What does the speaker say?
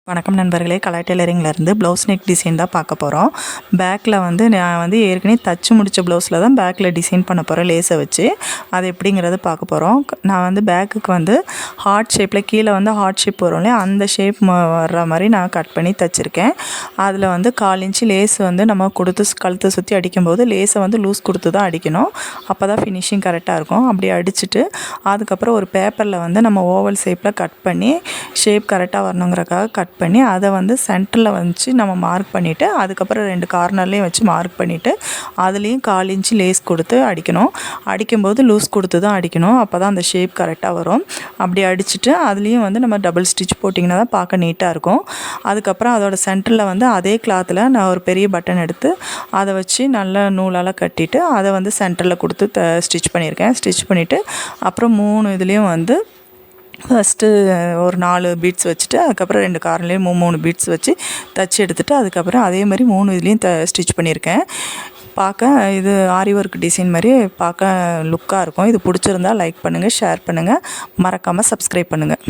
வணக்கம் நண்பர்களே, கலா டெய்லரிங்லேருந்து blouse neck design தான் பார்க்க போகிறோம். பேக்கில் நான் ஏற்கனவே தச்சு முடித்த ப்ளவுஸில் தான் பேக்கில் டிசைன் பண்ண போகிறேன் லேஸை வச்சு. அது எப்படிங்கிறத பார்க்க போகிறோம். நான் பேக்குக்கு ஹார்ட் ஷேப்பில் கீழே ஹார்ட் ஷேப் வரும் இல்லையா, அந்த ஷேப் வர்ற மாதிரி நான் கட் பண்ணி தச்சுருக்கேன். அதில் 1/4 இன்ச்சு லேஸ் நம்ம கொடுத்து கழுத்தை சுற்றி அடிக்கும்போது லேஸை லூஸ் கொடுத்து தான் அடிக்கணும். அப்போ தான் ஃபினிஷிங் கரெக்டாக இருக்கும். அப்படி அடிச்சுட்டு அதுக்கப்புறம் ஒரு பேப்பரில் நம்ம ஓவல் ஷேப்பில் கட் பண்ணி ஷேப் கரெக்டாக வரணுங்கிறக்காக கட் பண்ணி அதை சென்டரில் வச்சு நம்ம மார்க் பண்ணிவிட்டு அதுக்கப்புறம் 2 கார்னர்லேயும் வச்சு மார்க் பண்ணிவிட்டு அதுலேயும் 1/4 இன்ச்சு லேஸ் கொடுத்து அடிக்கணும். அடிக்கும்போது லூஸ் கொடுத்து தான் அடிக்கணும். அப்போ தான் அந்த ஷேப் கரெக்டாக வரும். அப்படி அடிச்சுட்டு அதுலேயும் நம்ம டபுள் ஸ்டிச் போட்டிங்கன்னா தான் பார்க்க நீட்டாக இருக்கும். அதுக்கப்புறம் அதோட சென்டரில் அதே கிளாத்தில் நான் ஒரு பெரிய பட்டன் எடுத்து அதை வச்சு நல்லா நூலால் கட்டிட்டு அதை சென்டரில் கொடுத்து ஸ்டிச் பண்ணியிருக்கேன். ஸ்டிச் பண்ணிவிட்டு அப்புறம் 3 இதுலேயும் ஃபஸ்ட்டு ஒரு 4 பீட்ஸ் வச்சுட்டு அதுக்கப்புறம் 2 கார்னர்லேயும் 3 பீட்ஸ் வச்சு தச்சு எடுத்துகிட்டு அதுக்கப்புறம் அதே மாதிரி 3 இதுலேயும் ஸ்டிச் பண்ணியிருக்கேன். பார்க்க இது ஆரி ஒர்க் டிசைன் மாதிரி பார்க்க லுக்காக இருக்கும். இது பிடிச்சிருந்தா லைக் பண்ணுங்கள், ஷேர் பண்ணுங்கள், மறக்காமல் சப்ஸ்கிரைப் பண்ணுங்கள்.